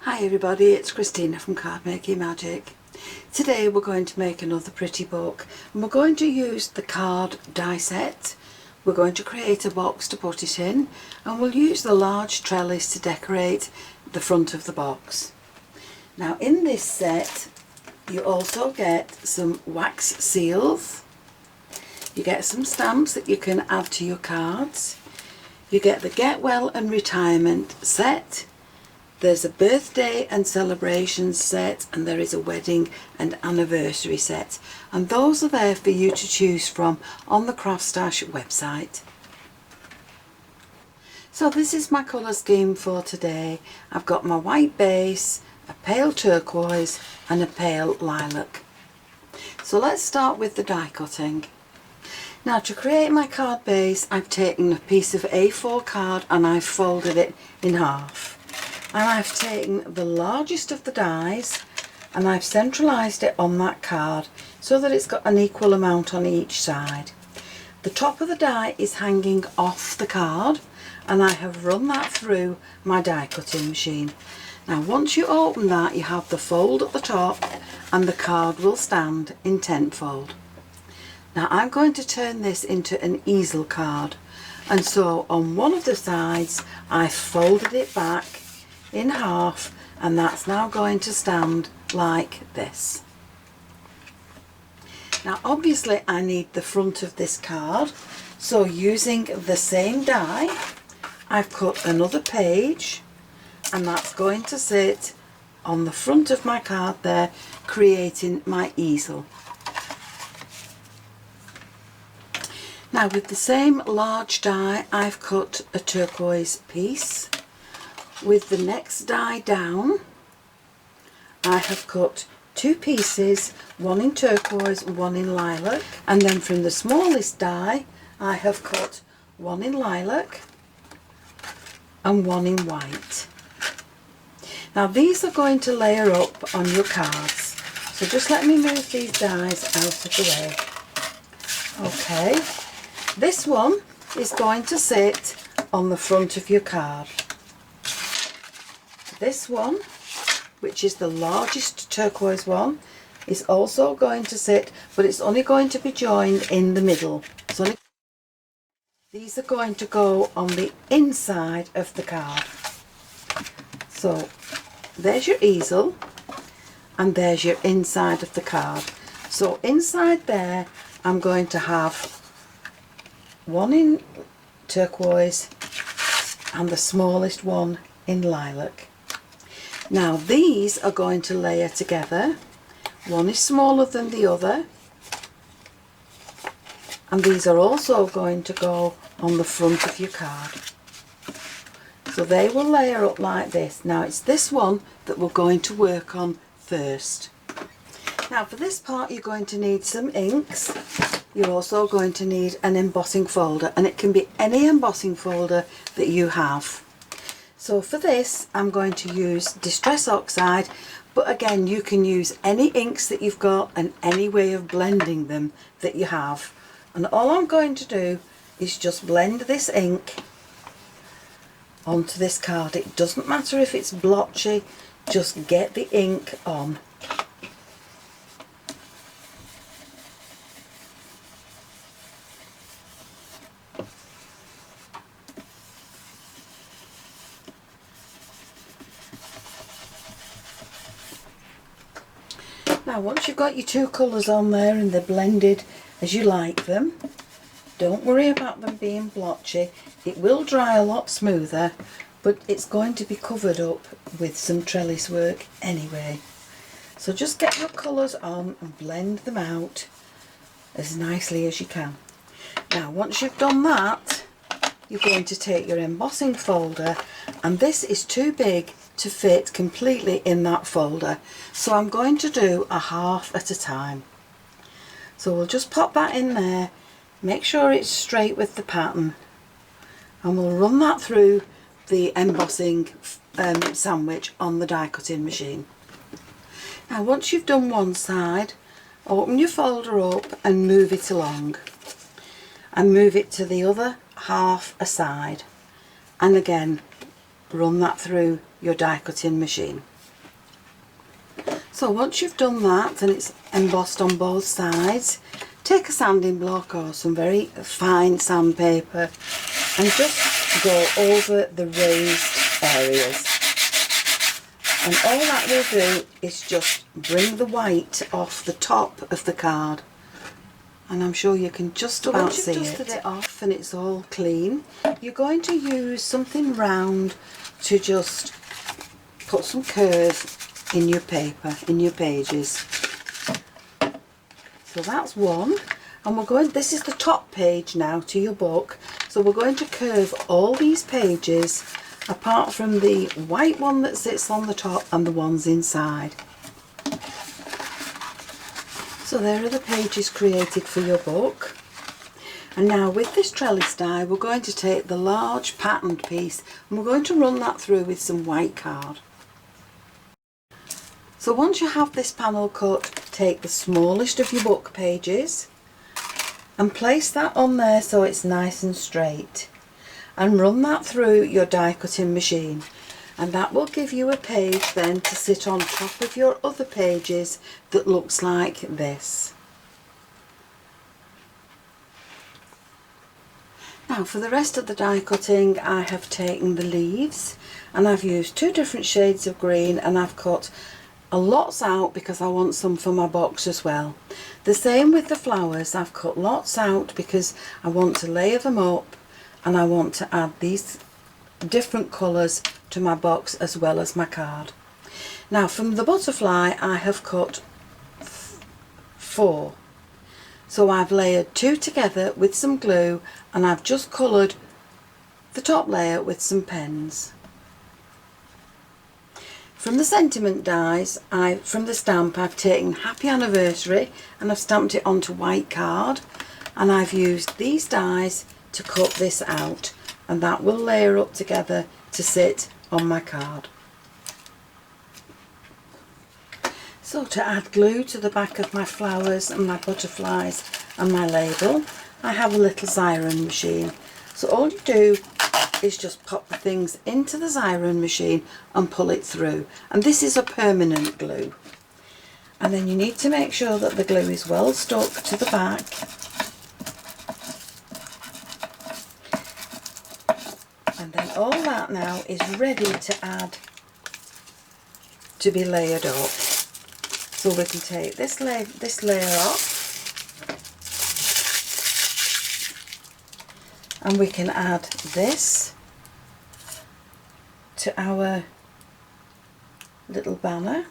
Hi everybody, it's Christina from Card Making Magic. Today we're going to make another pretty book and we're going to use the card die set. We're going to create a box to put it in and we'll use the large trellis to decorate the front of the box. Now in this set you also get some wax seals, you get some stamps that you can add to your cards, you get the Get Well and Retirement set. There's a birthday and celebration set and there is a wedding and anniversary set, and those are there for you to choose from on the CraftStash website. So this is my colour scheme for today. I've got my white base, a pale turquoise and a pale lilac. So let's start with the die cutting. Now to create my card base I've taken a piece of A4 card and I've folded it in half. And I've taken the largest of the dies and I've centralised it on that card so that it's got an equal amount on each side. The top of the die is hanging off the card and I have run that through my die cutting machine. Now once you open that you have the fold at the top and the card will stand in tenfold. Now I'm going to turn this into an easel card, and so on one of the sides I've folded it back in half and that's now going to stand like this. Now obviously I need the front of this card, so using the same die I've cut another page and that's going to sit on the front of my card there, creating my easel. Now with the same large die I've cut a turquoise piece. With the next die down I have cut two pieces, one in turquoise and one in lilac, and then from the smallest die I have cut one in lilac and one in white. Now these are going to layer up on your cards, so just let me move these dies out of the way. Okay, this one is going to sit on the front of your card. This one, which is the largest turquoise one, is also going to sit, but it's only going to be joined in the middle. These are going to go on the inside of the card. So there's your easel and there's your inside of the card. So inside there I'm going to have one in turquoise and the smallest one in lilac. Now these are going to layer together. One is smaller than the other and these are also going to go on the front of your card. So they will layer up like this. Now it's this one that we're going to work on first. Now for this part you're going to need some inks. You're also going to need an embossing folder, and it can be any embossing folder that you have. So for this I'm going to use Distress Oxide, but again you can use any inks that you've got and any way of blending them that you have. And all I'm going to do is just blend this ink onto this card. It doesn't matter if it's blotchy, just get the ink on. Now once you've got your two colours on there and they're blended as you like them, don't worry about them being blotchy. It will dry a lot smoother, but it's going to be covered up with some trellis work anyway. So just get your colours on and blend them out as nicely as you can. Now once you've done that, you're going to take your embossing folder, and this is too big to fit completely in that folder, so I'm going to do a half at a time. So we'll just pop that in there, make sure it's straight with the pattern, and we'll run that through the embossing sandwich on the die cutting machine. Now once you've done one side, open your folder up and move it along and move it to the other half aside, and again run that through your die cutting machine. So once you've done that and it's embossed on both sides, take a sanding block or some very fine sandpaper and just go over the raised areas. And all that will do is just bring the white off the top of the card. And I'm sure you can just about see it. Once you've dusted it off and it's all clean, you're going to use something round to just put some curve in your paper, in your pages. So that's one. And we're going, this is the top page now to your book. So we're going to curve all these pages apart from the white one that sits on the top and the ones inside. So there are the pages created for your book. And now with this trellis die, we're going to take the large patterned piece and we're going to run that through with some white card. So once you have this panel cut, take the smallest of your book pages and place that on there so it's nice and straight. And run that through your die cutting machine. And that will give you a page then to sit on top of your other pages that looks like this. Now for the rest of the die cutting, I have taken the leaves and I've used two different shades of green and I've cut a lots out because I want some for my box as well. The same with the flowers, I've cut lots out because I want to layer them up and I want to add these different colours to my box as well as my card. Now from the butterfly I have cut 4. So I've layered 2 together with some glue and I've just coloured the top layer with some pens. From the sentiment dies, from the stamp I've taken Happy Anniversary and I've stamped it onto white card and I've used these dies to cut this out and that will layer up together to sit on my card. So to add glue to the back of my flowers and my butterflies and my label, I have a little Xyron machine. So all you do is just pop the things into the Xyron machine and pull it through. And this is a permanent glue. And then you need to make sure that the glue is well stuck to the back. And then all that now is ready to add, to be layered up. So we can take this layer off and we can add this to our little banner.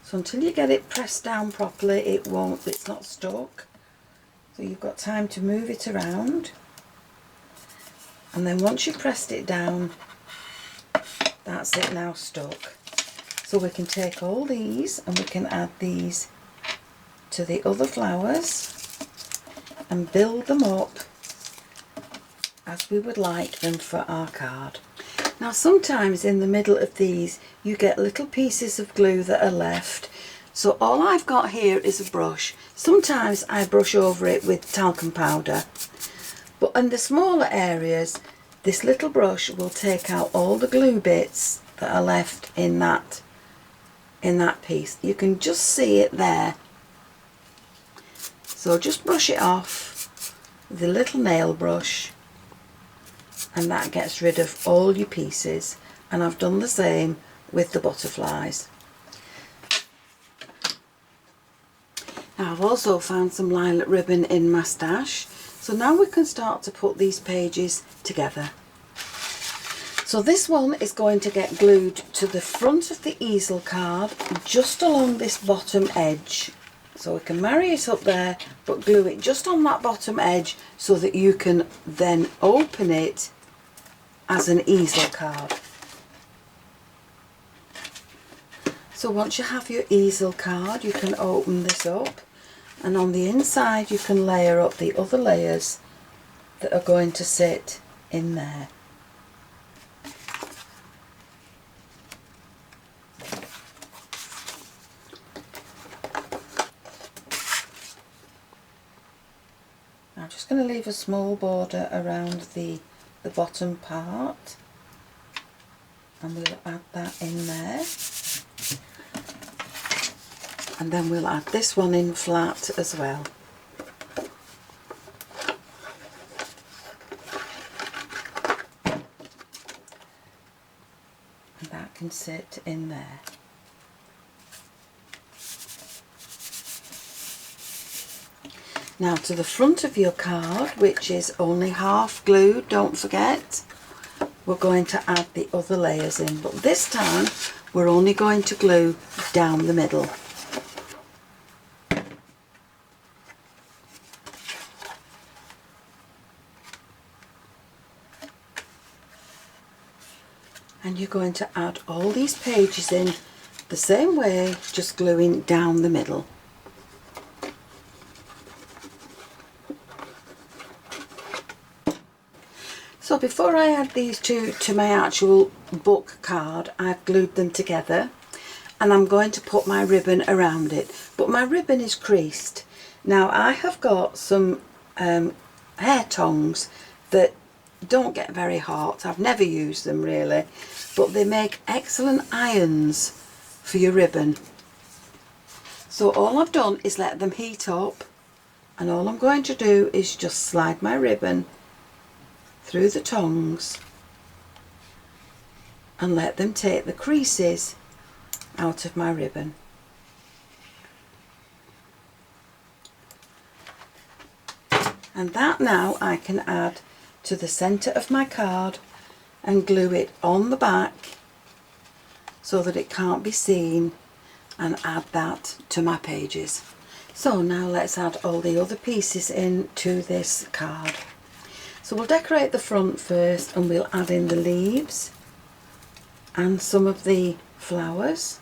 So until you get it pressed down properly, it's not stuck. So you've got time to move it around. And then once you've pressed it down, that's it now stuck. So we can take all these and we can add these to the other flowers and build them up as we would like them for our card. Now sometimes in the middle of these you get little pieces of glue that are left. So all I've got here is a brush. Sometimes I brush over it with talcum powder. But in the smaller areas, this little brush will take out all the glue bits that are left in that piece. You can just see it there. So just brush it off with a little nail brush and that gets rid of all your pieces. And I've done the same with the butterflies. Now I've also found some lilac ribbon in my stash. So now we can start to put these pages together. So this one is going to get glued to the front of the easel card just along this bottom edge. So we can marry it up there but glue it just on that bottom edge so that you can then open it as an easel card. So once you have your easel card you can open this up. And on the inside you can layer up the other layers that are going to sit in there. I'm just going to leave a small border around the bottom part. and we'll add that in there. And then we'll add this one in flat as well. And that can sit in there. Now to the front of your card, which is only half glued, don't forget, we're going to add the other layers in, but this time we're only going to glue down the middle. And you're going to add all these pages in the same way, just gluing down the middle. So before I add these two to my actual book card, I've glued them together, and I'm going to put my ribbon around it. But my ribbon is creased. Now I have got some hair tongs that don't get very hot. I've never used them really, but they make excellent irons for your ribbon. So all I've done is let them heat up, and all I'm going to do is just slide my ribbon through the tongs and let them take the creases out of my ribbon. And that now I can add to the centre of my card and glue it on the back so that it can't be seen, and add that to my pages. So now let's add all the other pieces in to this card. So we'll decorate the front first, and we'll add in the leaves and some of the flowers,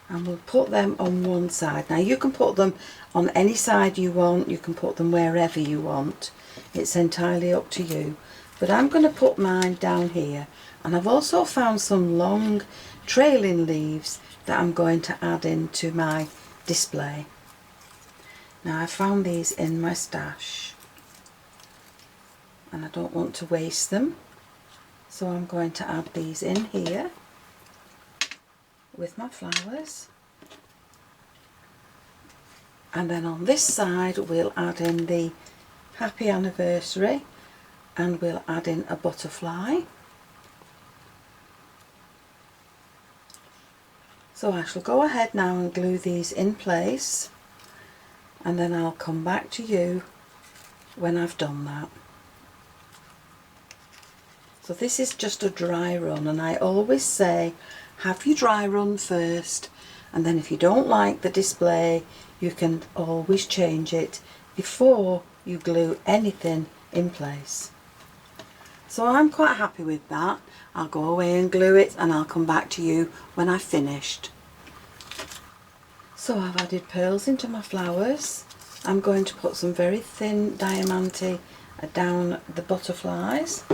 and we'll put them on one side. Now you can put them on any side you want, you can put them wherever you want, it's entirely up to you, but I'm going to put mine down here. And I've also found some long trailing leaves that I'm going to add into my display. Now I found these in my stash and I don't want to waste them, so I'm going to add these in here with my flowers. And then on this side we'll add in the happy anniversary, and we'll add in a butterfly. So I shall go ahead now and glue these in place, and then I'll come back to you when I've done that. So this is just a dry run, and I always say have your dry run first, and then if you don't like the display you can always change it before you glue anything in place. So I'm quite happy with that. I'll go away and glue it, and I'll come back to you when I've finished. So I've added pearls into my flowers. I'm going to put some very thin diamante down the butterflies.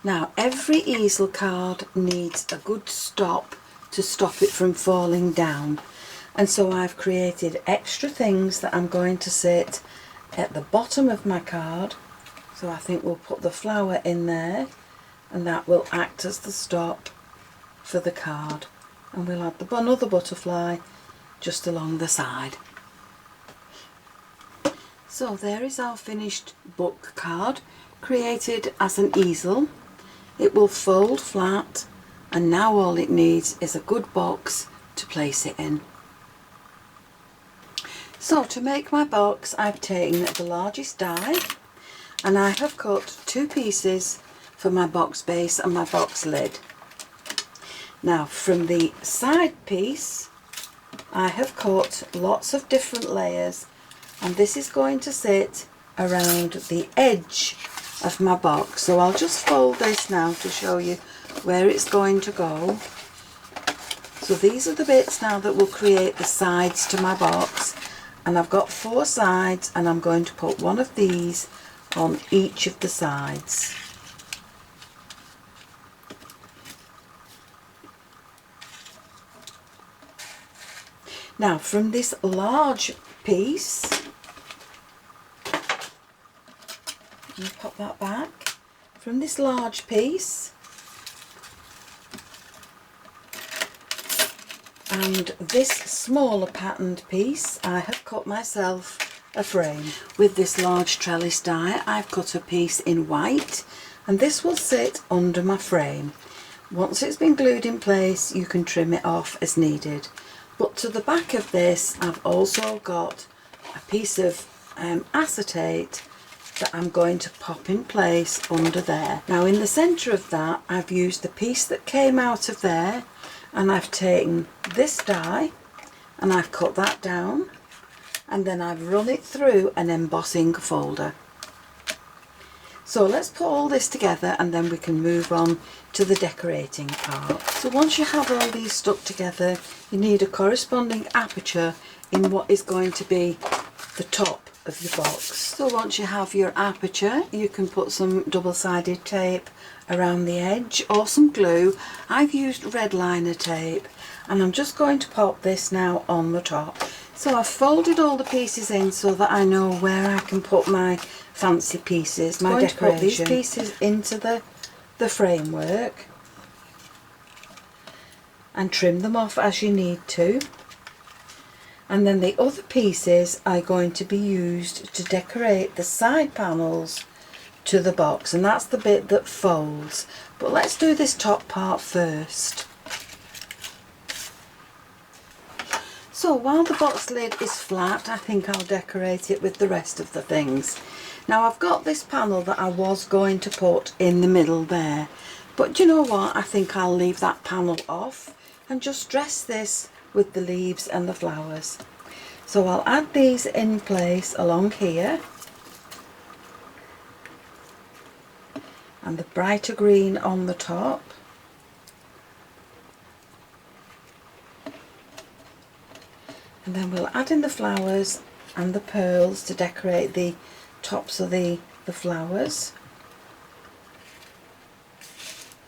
Now every easel card needs a good stop to stop it from falling down, and so I've created extra things that I'm going to sit at the bottom of my card. So I think we'll put the flower in there, and that will act as the stop for the card, and we'll add another butterfly just along the side. So there is our finished book card, created as an easel. It will fold flat, and now all it needs is a good box to place it in. So to make my box I've taken the largest die, and I have cut two pieces for my box base and my box lid. Now from the side piece I have cut lots of different layers, and this is going to sit around the edge of my box. So I'll just fold this now to show you where it's going to go. So these are the bits now that will create the sides to my box, and I've got 4 sides, and I'm going to put one of these on each of the sides. Now from this large piece You pop that back from this large piece, and this smaller patterned piece I have cut myself a frame. With this large trellis die I've cut a piece in white, and this will sit under my frame. Once it's been glued in place you can trim it off as needed, but to the back of this I've also got a piece of acetate that I'm going to pop in place under there. Now in the centre of that I've used the piece that came out of there, and I've taken this die and I've cut that down, and then I've run it through an embossing folder. So let's put all this together and then we can move on to the decorating part. So once you have all these stuck together, you need a corresponding aperture in what is going to be the top of your box. So once you have your aperture, you can put some double-sided tape around the edge or some glue. I've used red liner tape, and I'm just going to pop this now on the top. So I've folded all the pieces in so that I know where I can put my fancy pieces, my decoration. Put these pieces into the framework and trim them off as you need to. And then the other pieces are going to be used to decorate the side panels to the box, and that's the bit that folds. But let's do this top part first. So while the box lid is flat, I think I'll decorate it with the rest of the things. Now I've got this panel that I was going to put in the middle there, but you know what, I think I'll leave that panel off and just dress this with the leaves and the flowers. So I'll add these in place along here, and the brighter green on the top, and then we'll add in the flowers and the pearls to decorate the tops of the flowers.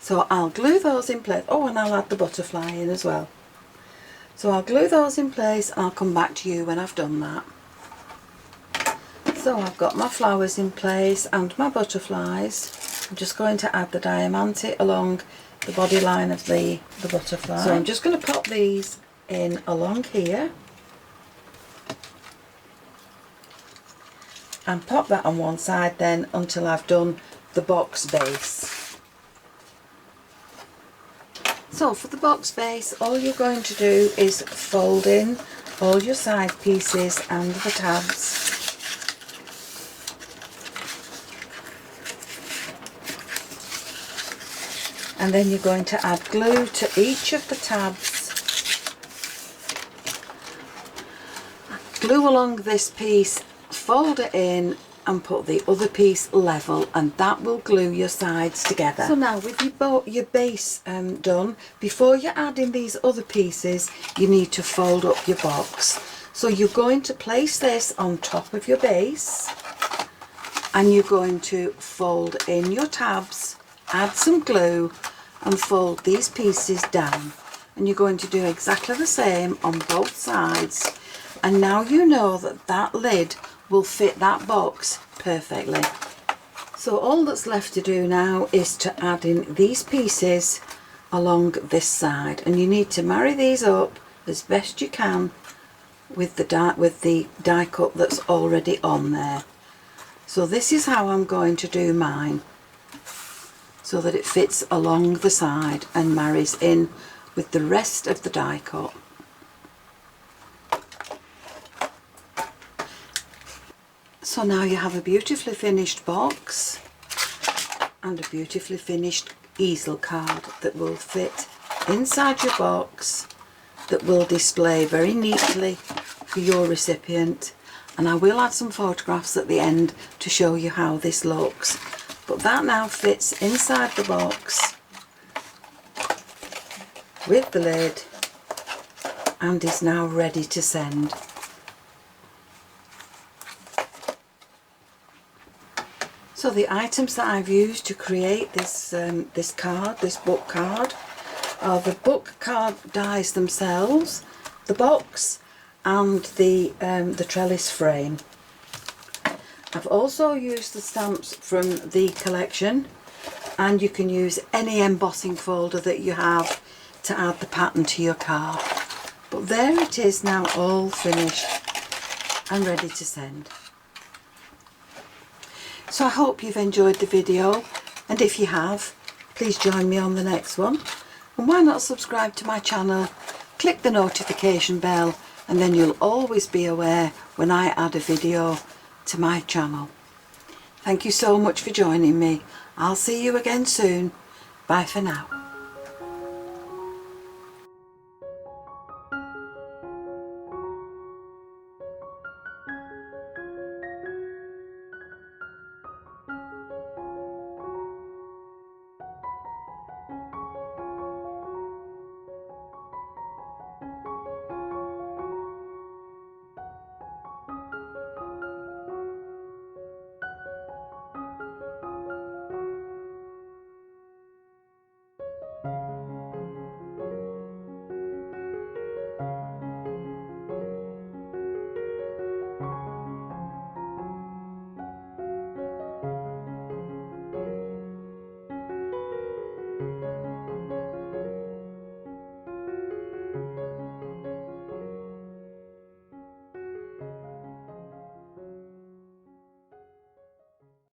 So I'll glue those in place. Oh, and I'll add the butterfly in as well. So I'll glue those in place and I'll come back to you when I've done that. So I've got my flowers in place and my butterflies. I'm just going to add the diamante along the body line of the butterfly. So I'm just going to pop these in along here and pop that on one side then until I've done the box base. So for the box base, all you're going to do is fold in all your side pieces and the tabs. And then you're going to add glue to each of the tabs. Glue along this piece, fold it in and put the other piece level, and that will glue your sides together. So now with your base done, before you add in these other pieces you need to fold up your box. So you're going to place this on top of your base and you're going to fold in your tabs, add some glue and fold these pieces down, and you're going to do exactly the same on both sides. And now you know that that lid will fit that box perfectly. So all that's left to do now is to add in these pieces along this side, and you need to marry these up as best you can with the die cut that's already on there. So this is how I'm going to do mine, so that it fits along the side and marries in with the rest of the die cut. So now you have a beautifully finished box and a beautifully finished easel card that will fit inside your box, that will display very neatly for your recipient. And I will add some photographs at the end to show you how this looks. But that now fits inside the box with the lid and is now ready to send. So the items that I've used to create this this book card, are the book card dies themselves, the box and the trellis frame. I've also used the stamps from the collection, and you can use any embossing folder that you have to add the pattern to your card. But there it is now, all finished and ready to send. So I hope you've enjoyed the video, and if you have, please join me on the next one. And why not subscribe to my channel, click the notification bell, and then you'll always be aware when I add a video to my channel. Thank you so much for joining me. I'll see you again soon. Bye for now.